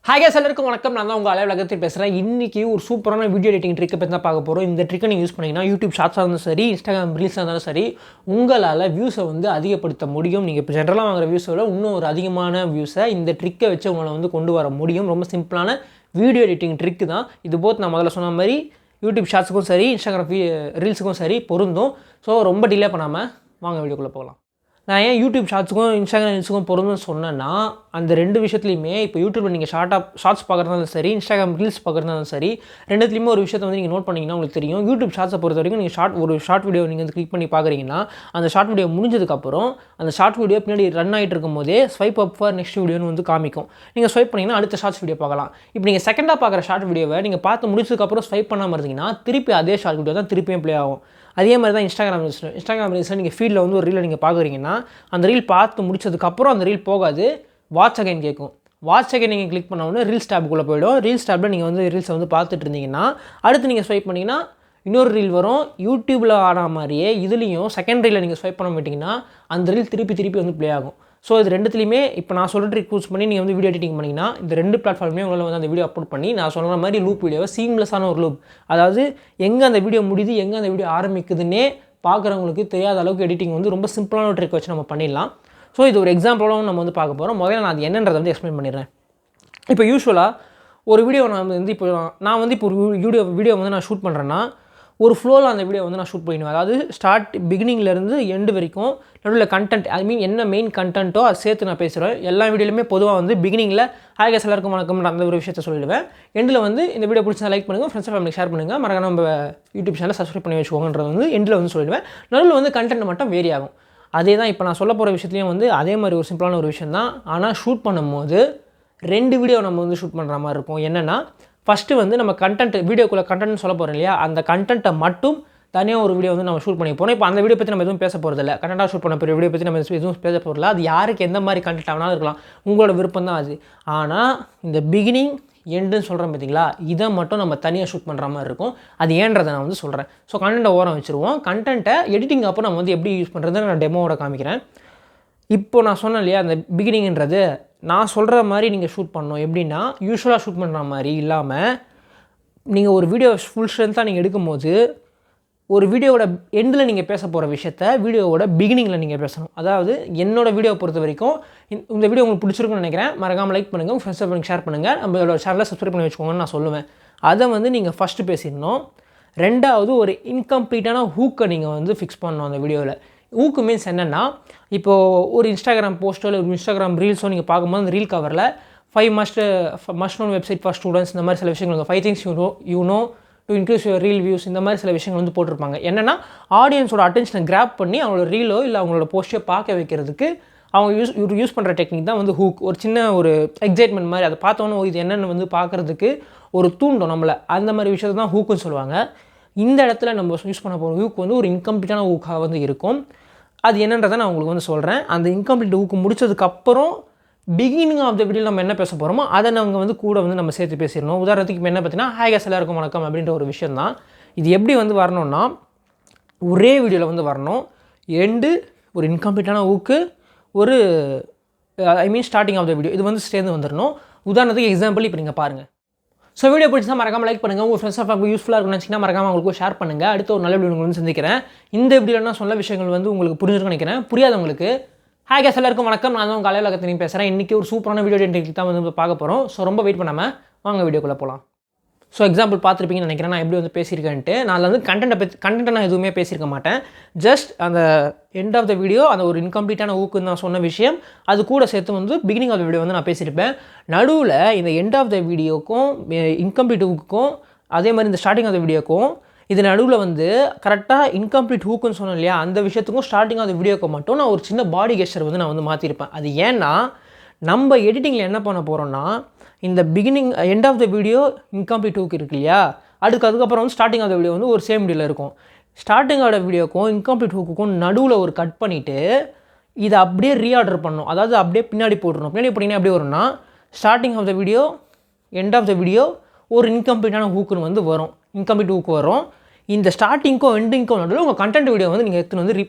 Hi guys, எல்லாருக்கும் வணக்கம். நான் தான் உங்கள் அலைவல் அகத்தியன் பேசுகிறேன். இன்றைக்கி ஒரு சூப்பரான வீடியோ எடிட்டிங் ட்ரிக்கை பற்றி தான் பார்க்க போகிறோம். இந்த ட்ரிக்கை நீங்கள் யூஸ் பண்ணிங்கன்னா யூடியூப் ஷார்ட்ஸாக இருந்தாலும் சரி, இன்ஸ்டாகிராம் ரீல்ஸாக இருந்தாலும் சரி, உங்களால் வியூஸை அதிகப்படுத்த முடியும். நீங்கள் இப்போ ஜென்ரலாக வாங்குற வியூஸை விட இன்னும் ஒரு அதிகமான வியூஸை இந்த ட்ரிக்கை வச்சு உங்களை கொண்டு வர முடியும். ரொம்ப சிம்பிளான வீடியோ எடிட்டிங் ட்ரிக்கு தான் இது. போத் நான் முதல்ல சொன்ன மாதிரி யூடியூப் ஷார்ட்ஸுக்கும் சரி, இன்ஸ்டாகிராம் ரீல்ஸுக்கும் சரி பொருந்தும். ஸோ ரொம்ப டிலே பண்ணாமல் வாங்க வீடியோக்குள்ளே போகலாம். நான் ஏன் யூடியூப் ஷார்ட்ஸுக்கும் இன்ஸ்டாகிராம் ரீல்ஸுக்கும் பொருந்துன்னு சொன்னேன்னா, அந்த ரெண்டு விஷயத்துலையுமே இப்போ யூடியூப்பில் நீங்கள் ஷார்ட்ஸ் பார்க்குறதாலும் சரி, இன்ஸ்டாகிராம் ரீல்ஸ் பார்க்குறதாலும் சரி, ரெண்டுத்துலையுமே ஒரு விஷயத்தை நீங்கள் நோட் பண்ணிங்கன்னா உங்களுக்கு தெரியும். யூடியூப் ஷார்ட்ஸை பொறுத்த வரைக்கும் நீங்கள் ஒரு ஷார்ட் வீடியோ நீங்கள் கிளிக் பண்ணி பார்க்குறீங்கன்னா, அந்த ஷார்ட் வீடியோ முடிஞ்சதுக்கப்புறம் அந்த ஷார்ட் வீடியோ பின்னாடி ரன் ஆகிட்டு இருக்கும் போதே ஸ்வைப் அப் ஃபார் நெக்ஸ்ட் வீடியோன்னு காமிக்கும். நீங்கள் ஸ்வைப் பண்ணிங்கன்னா அடுத்த ஷார்ட்ஸ் வீடியோ பார்க்கலாம். இப்போ நீங்கள் செகண்டாக பார்க்குற ஷார்ட் வீடியோவை நீங்கள் பார்த்து முடிச்சதுக்கப்புறம் ஸ்வைப் பண்ணாமல் இருந்தீங்கன்னா திருப்பி அதே ஷார்ட் வீடியோ தான் திருப்பியும் ப்ளே ஆகும். அதே மாதிரி தான் இன்ஸ்டாகிராம் ரீல்ஸில் நீங்கள் ஃபீல்டில் ஒரு ரீலை நீங்கள் பார்க்குறீங்கன்னா, அந்த ரீல் பார்த்து முடிச்சதுக்கப்புறம் அந்த ரீல் போகாது, வாட்ச் அகைன் கேட்கும். வாட்ச் அகைன் நீங்கள் கிளிக் பண்ண உடனே ரீல்ஸ் டேப்புக்குள்ளே போய்டும். ரீல்ஸ் டேப்பில் நீங்கள் ரீல்ஸை பார்த்துட்டு இருந்தீங்கன்னா, அடுத்து நீங்கள் ஸ்வைப் பண்ணிங்கன்னா இன்னொரு ரீல் வரும். யூடியூப்பில் ஆன மாதிரியே இதுலேயும் செகண்ட் ரீலில் நீங்கள் ஸ்வைப் பண்ண மாட்டிங்கன்னா அந்த ரீல் திருப்பி ப்ளே ஆகும். ஸோ இது ரெண்டுத்துலையுமே இப்போ நான் சொல்கிற ட்ரிக் யூஸ் பண்ணி நீங்கள் வீடியோ எடிட்டிங் பண்ணிங்கன்னா, இந்த ரெண்டு பிளாட்ஃபார்ம்லேயும் உங்களால் அந்த வீடியோ அப்லோட் பண்ணி நான் சொல்கிற மாதிரி லூப் வீடியோவை சீம்லெஸ்ஸான ஒரு லூப், அதாவது எங்கே அந்த வீடியோ முடியுது எங்கே அந்த வீடியோ ஆரம்பிக்குதுன்னே பார்க்குறவங்களுக்கு தெரியாத அளவுக்கு எடிட்டிங் ரொம்ப சிம்பிளான ஒரு ட்ரிக் வச்சு நம்ம பண்ணிடலாம். ஸோ இது ஒரு எக்ஸாம்பிளாகவும் நம்ம பார்க்க போகிறோம். முதல்ல நான் அது என்னன்றதை எக்ஸ்பிளைன் பண்ணிடுறேன். இப்போ யூஸ்வலாக ஒரு வீடியோ நான் இப்போ ஒரு வீடியோ நான் ஷூட் பண்ணுறேன்னா, ஒரு ஃப்ளோவில் அந்த வீடியோ நான் ஷூட் பண்ணிடுவேன். அதாவது பிகினிங்லேருந்து எண்டு வரைக்கும் நடுவில் கண்டென்ட், என்ன மெயின் கண்டென்ட்டோ அதை சேர்த்து நான் பேசுகிறேன். எல்லா வீடியோலையுமே பொதுவாக பிகினிங்கில் ஹாய் guys எல்லாருக்கும் வணக்கம் அந்த ஒரு விஷயத்தை சொல்லிடுவேன். எண்டில் இந்த வீடியோ பிடிச்சா லைக் பண்ணுங்கள், ஃப்ரெண்ட்ஸ் ஃபேமிலிக்கு ஷேர் பண்ணுங்கள், மறக்காம நம்ம யூடியூப் சேனலை சப்ஸ்கிரைப் பண்ணி வச்சுக்கோங்கன்றது எண்டில் சொல்லிடுவேன். நடுவில் கண்டென்ட் மட்டும் வேரி ஆகும். அதே தான் இப்போ நான் சொல்ல போகிற விஷயத்துலையும் அதே மாதிரி ஒரு சிம்பிளான ஒரு விஷயம் தான். ஆனால் ஷூட் பண்ணும்போது ரெண்டு வீடியோ நம்ம ஷூட் பண்ணுற மாதிரி இருக்கும். என்னென்னா, ஃபஸ்ட்டு நம்ம கண்டென்ட் வீடியோக்குள்ளே கண்டென்ட்னு சொல்ல போகிறோம் இல்லையா, அந்த கண்டென்ட்டை மட்டும் தனியாக ஒரு வீடியோ நம்ம ஷூட் பண்ணி போகிறோம். இப்போ அந்த வீடியோ பற்றி நம்ம எதுவும் பேச போகிறதில்ல. கண்டென்ட்டாக ஷூட் பண்ண போகிற வீடியோ பற்றி நம்ம எதுவும் பேச போகிறதில்ல. அது யாருக்கு எந்த மாதிரி கண்டென்ட் ஆனாலும் இருக்கலாம், உங்களோட விருப்பம் தான் அது. ஆனால் இந்த பிகினிங் எண்டுன்னு சொல்கிறோம் பார்த்தீங்களா, இதை மட்டும் நம்ம தனியாக ஷூட் பண்ணுற மாதிரி இருக்கும். அது ஏன்றதை நான் சொல்கிறேன். ஸோ கண்டென்ட்டை ஓரம் வச்சுருவோம். கண்டென்ட்டை எடிட்டிங் அப்போ நம்ம எப்படி யூஸ் பண்ணுறதை நான் டெமோவோட காமிக்கிறேன். இப்போ நான் சொன்னேன் இல்லையா, அந்த பிகினிங்ன்றது நான் சொல்கிற மாதிரி நீங்கள் ஷூட் பண்ணணும். எப்படின்னா, யூஸ்வலாக ஷூட் பண்ணுற மாதிரி இல்லாமல் நீங்கள் ஒரு வீடியோ ஃபுல் ஸ்ட்ரென்த்தாக நீங்கள் எடுக்கும்போது ஒரு வீடியோவோட எண்டில் நீங்கள் பேச போகிற விஷயத்த வீடியோவோட பிகினிங்கில் நீங்கள் பேசணும். அதாவது என்னோடய வீடியோவை பொறுத்த வரைக்கும் இந்த வீடியோ உங்களுக்கு பிடிச்சிருக்குன்னு நினைக்கிறேன். மறக்காமல் லைக் பண்ணுங்கள், உங்கள் ஃப்ரெண்ட்ஸ் பண்ணி ஷேர் பண்ணுங்கள், நம்மளோட சேனலை சப்ஸ்கிரைப் பண்ணி வச்சுக்கோங்கன்னு நான் சொல்லுவேன். அதை நீங்கள் ஃபஸ்ட்டு பேசிடணும். ரெண்டாவது, ஒரு இன்கம்ப்ளீட்டான ஹூக்கை நீங்கள் ஃபிக்ஸ் பண்ணணும் அந்த வீடியோவில். ஹூக்கு மீன்ஸ் என்னென்னா, இப்போது ஒரு இன்ஸ்டாகிராம் போஸ்ட்டோ இல்லை ஒரு இன்ஸ்டாகிராம் ரீல்ஸோ நீங்கள் பார்க்கும்போது அந்த ரீல் கவரில் 5 must known website for students இந்த மாதிரி சில விஷயங்கள் 5 things you know to increase your reel views இந்த மாதிரி சில விஷயங்கள் போட்டிருப்பாங்க. என்னென்னா, ஆடியன்ஸோட அட்டென்ஷனை கிராப் பண்ணி அவங்களோட ரீலோ இல்லை அவங்களோட போஸ்ட்டோ பார்க்க வைக்கிறதுக்கு அவங்க யூஸ் பண்ணுற டெக்னிக் தான் ஹூக். ஒரு சின்ன ஒரு எக்ஸைட்மெண்ட் மாதிரி, அதை பார்த்தோன்னே இது என்னென்னு பார்க்குறதுக்கு ஒரு தூண்டும் நம்மளை. அந்த மாதிரி விஷயத்தை தான் ஹூக்குன்னு சொல்லுவாங்க. இந்த இடத்துல நம்ம யூஸ் பண்ண போகிற ஹூக் ஒரு இன்கம்ப்ளீட்டான ஹூக்காக இருக்கும். அது என்னன்றதை நான் உங்களுக்கு சொல்கிறேன். அந்த இன்கம்ப்ளீட் ஹூக்கு முடிச்சதுக்கப்புறம் பிகினிங் ஆஃப் த வீடியோ நம்ம என்ன பேச போகிறோமோ அதை நாங்கள் கூட நம்ம சேர்த்து பேசிடணும். உதாரணத்துக்கு இப்போ என்ன பார்த்தீங்கன்னா, ஹாய் guys எல்லாருக்கும் வணக்கம் அப்படின்ற ஒரு விஷயம் தான். இது எப்படி வரணும்னா, ஒரே வீடியோவில் வரணும். எண்டு ஒரு இன்கம்ப்ளீட்டான ஹூக்கு, ஒரு ஸ்டார்டிங் ஆஃப் த வீடியோ இது சேர்ந்து வந்துடணும். உதாரணத்துக்கு எக்ஸாம்பிள் இப்போ நீங்கள் பாருங்கள். ஸோ வீடியோ பிடிச்சா மறக்காமல் லைக் பண்ணுங்கள், உங்கள் ஃப்ரெண்ட்ஸ் ஆஃப் யூஸ்ஃபுல்லாக இருக்குன்னு நினச்சிங்கன்னா மறக்காமல் உங்களுக்கு ஷேர் பண்ணுங்கள். அடுத்த ஒரு நல்ல வீடியோ உங்களுக்கு சந்திக்கிறேன். இந்த வீடியோவில் நான் சொல்ல விஷயங்கள் உங்களுக்கு புரிஞ்சிருக்குன்னு நினைக்கிறேன். புரியாதவங்களுக்கு ஹாய் guys எல்லாருக்கும் வணக்கம், நான் தான் உங்கள் அலைவல் அகத்தியன் பேசுகிறேன். இன்றைக்கி ஒரு சூப்பரான வீடியோ எடிட்டிங் தான் பார்க்க போகிறோம். ஸோ ரொம்ப வெயிட் பண்ணாமல் வாங்க வீடியோக்குள்ளே போகலாம். ஸோ எக்ஸாம்பிள் பார்த்துருப்பீங்கன்னு நினைக்கிறேன் நான் எப்படி பேசியிருக்கேன்ட்டு. நான் கண்டென்ட்டை நான் எதுவுமே பேசியிருக்க மாட்டேன். ஜஸ்ட் அந்த எண்ட் ஆஃப் த வீடியோ அந்த ஒரு இன்கம்ப்ளீட்டான ஊக்குன்னு நான் சொன்ன விஷயம் அது கூட சேர்த்து பிகினிங் ஆஃப் த வீடியோ நான் பேசியிருப்பேன். நடுவில் இந்த எண்ட் ஆஃப் த வீடியோக்கும் இன்கம்ப்ளீட் ஹூக்குக்கும் அதே மாதிரி இந்த ஸ்டார்டிங் ஆஃப் த வீடியோக்கும் இது நடுவில் கரெக்டாக இன்கம்ப்ளீட் ஹூக்குன்னு சொன்னோம் இல்லையா, அந்த விஷயத்துக்கும் ஸ்டார்டிங் ஆஃப் த வீடியோக்கு மட்டும் நான் ஒரு சின்ன பாடி கெஸ்டர் நான் மாற்றிருப்பேன். அது ஏன்னா, நம்ம எடிட்டிங்கில் என்ன பண்ண போகிறோன்னா, இந்த beginning end of the video incomplete hook இருக்கு இல்லையா, அதுக்கப்புறம் ஸ்டார்டிங் ஆஃப் த வீடியோ ஒரு சேம் வீடியோவில் இருக்கும். ஸ்டார்டிங் ஆஃப் த வீடியோக்கும் இன்கம்ப்ளீட் ஹூக்குக்கும் நடுவில் ஒரு கட் பண்ணிவிட்டு இதை அப்படியே ரீஆர்டர் பண்ணணும். அதாவது அப்படியே பின்னாடி போட்டுருணும். பின்னாடி போட்டிங்கன்னா எப்படி வரும்னா, starting of the video end of the video ஒரு இன்கம்ப்ளீட்டான ஹூக்குன்னு வரும். இன்கம்ப்ளீட் ஹூக் வரும். இந்த ஸ்டார்டிங்க்கும் எண்டிங்க்கும் நடுவில் உங்கள் கண்டென்ட் வீடியோ நீங்கள் எடுத்துன்னு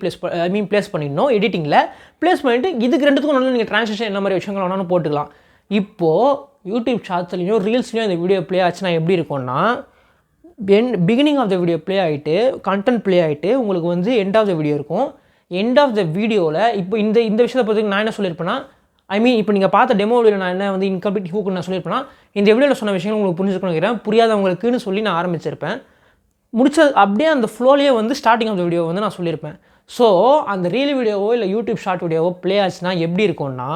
ப்ளேஸ் பண்ணிடணும். எடிட்டிங்கில் ப்ளேஸ் பண்ணிவிட்டு இதுக்கு ரெண்டுத்துக்கும் நடுவில் நீங்கள் ட்ரான்ஸ்லேஷன் என்ன மாதிரி விஷயங்கள் வேணாலும் போட்டுக்கலாம். இப்போது யூடியூப் ஷார்ட்ஸ்லையும் ரீல்ஸ்லையும் இந்த வீடியோ ப்ளே ஆச்சுன்னா எப்படி இருக்கும்னா beginning of the video play ஆகிட்டு கண்டென்ட் ப்ளே ஆகிட்டு உங்களுக்கு வந்து எண்ட் ஆஃப் த வீடியோ இருக்கும். எண்ட் ஆஃப் த வீடியோவில் இப்போ இந்த விஷயத்தை பொறுத்தவரைக்கும் நான் என்ன சொல்லியிருப்பேன்னா, இப்போ நீங்கள் பார்த்த டெமோ வீடியோவில் நான் என்ன வந்து இன்கம்ப்ளீட் ஹூக்குன்னு நான் சொல்லியிருப்பேன்னா, இந்த வீடியோவில் சொன்ன விஷயங்கள் உங்களுக்கு புரிஞ்சுக்கணும் நினைக்கிறேன். புரியாதவங்களுக்குன்னு சொல்லி நான் ஆரம்பிச்சிருப்பேன். முடிச்சது அப்படியே அந்த ஃப்ளோலேயே வந்து ஸ்டார்டிங் ஆஃப் த வீடியோ வந்து நான் சொல்லியிருப்பேன். ஸோ அந்த ரீல் வீடியோவோ இல்லை யூடியூப் ஷார்ட் வீடியோவோ ப்ளே ஆச்சுன்னா எப்படி இருக்கும்னா,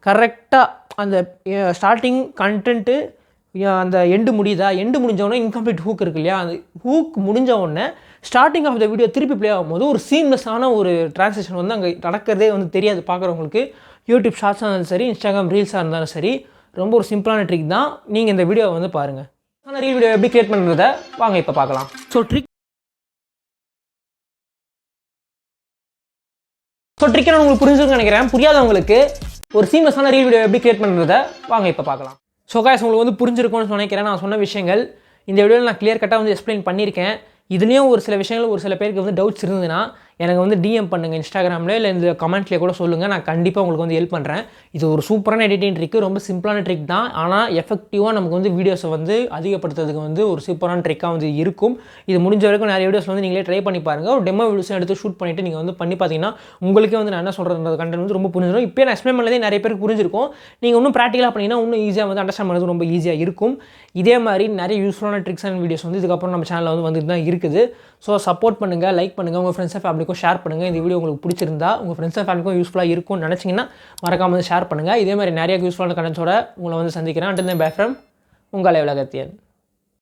கரெக்டாக அந்த ஸ்டார்டிங் கண்டென்ட்டு அந்த எண்டு முடிஞ்சவொடனே இன்கம்ப்ளீட் ஹூக் இருக்கு இல்லையா, அந்த ஹூக் முடிஞ்ச உடனே ஸ்டார்டிங் ஆஃப் த வீடியோ திருப்பி ப்ளே ஆகும்போது ஒரு சீம்லெஸ்ஸான ஒரு ட்ரான்ஸ்லேஷன் வந்து அங்கே நடக்கிறதே வந்து தெரியாது பார்க்குறவங்களுக்கு. யூடியூப் ஷார்ட்ஸாக இருந்தாலும் சரி, இன்ஸ்டாகிராம் ரீல்ஸாக இருந்தாலும் சரி, ரொம்ப ஒரு சிம்பிளான ட்ரிக் தான். நீங்கள் இந்த வீடியோவை வந்து பாருங்கள். ஆனால் ரீல் வீடியோ எப்படி கிரியேட் பண்ணுறத வாங்க இப்போ பார்க்கலாம். ட்ரிக் உங்களுக்கு புரிஞ்சுன்னு நினைக்கிறேன். புரியாதவங்களுக்கு ஒரு சீம்லெஸ்ஸான ரீல் வீடியோ எப்படி கிரியேட் பண்ணுறத வாங்க இப்போ பார்க்கலாம். கைஸ், உங்களுக்கு வந்து புரிஞ்சிருக்கும்னு நினைக்கிறேன். நான் சொன்ன விஷயங்கள் இந்த வீடியோவில் நான் கிளியர் கட்டாக வந்து எக்ஸ்பிளைன் பண்ணியிருக்கேன். இதுலேயும் ஒரு சில விஷயங்கள் ஒரு சில பேருக்கு வந்து டவுட்ஸ் இருந்ததுன்னா எனக்கு வந்து டிஎம் பண்ணுங்கள் இன்ஸ்டாகிராமில், இல்லை இந்த கமெண்ட்லேயே கூட சொல்லுங்கள். நான் கண்டிப்பாக உங்களுக்கு வந்து ஹெல்ப் பண்ணுறேன். இது ஒரு சூப்பரான எடிட்டிங் ட்ரிக், ரொம்ப சிம்பிளான ட்ரிக் தான். ஆனால் எஃபெக்டிவாக நமக்கு வந்து வீடியோஸை வந்து அதிகப்படுத்துறதுக்கு வந்து ஒரு சூப்பரான ட்ரிக்காக வந்து இருக்கும். இது முடிஞ்ச வரைக்கும் நிறைய வீடியோஸ் வந்து நீங்களே ட்ரை பண்ணி பாருங்கள். ஒரு டெமோ வீடியோஸும் எடுத்து ஷூட் பண்ணிவிட்டு நீங்கள் வந்து பண்ணி பார்த்தீங்கன்னா உங்களுக்கே வந்து நான் என்ன சொல்கிறது கண்டென்ட் வந்து ரொம்ப புரிஞ்சிடும். இப்போ நான் எக்ஸ்பிளைன் பண்ணதே நிறைய பேருக்கு புரிஞ்சிருக்கும். நீங்கள் இன்னும் ப்ராக்டிக்கலாக பண்ணிங்கன்னா இன்னும் ஈஸியாக வந்து அண்டர்ஸ்டாண்ட் பண்ணுறது ரொம்ப ஈஸியாக இருக்கும். இதே மாதிரி நிறைய யூஸ்ஃபுல்லான ட்ரிக்ஸ் அண்ட் வீடியோஸ் வந்து இதுக்கப்புறம் நம்ம சேனலில் வந்து தான் இருக்குது. ஸோ சப்போர்ட் பண்ணுங்கள், லைக் பண்ணுங்கள், உங்கள் ஃப்ரெண்ட்ஸ் அண்ட் ஃபேமிலிக்கும் ஷேர் பண்ணுங்கள். இந்த வீடியோ உங்களுக்கு பிடிச்சிருந்தா உங்கள் ஃப்ரெண்ட்ஸ் அண்ட் ஃபேமிலிக்கும் யூஸ்ஃபுல்லாக இருக்கும்னு நினச்சிங்கன்னா மறக்காமல் வந்து ஷேர் பண்ணுங்கள். இதே மாதிரி நிறைய யூஸ்ஃபுல்லான கண்டென்ட்ஸோட உங்களை வந்து சந்திக்கிறேன். அண்ட் தென் பை ஃப்ரம் உங்கள் அலைவல் அகத்தியன்.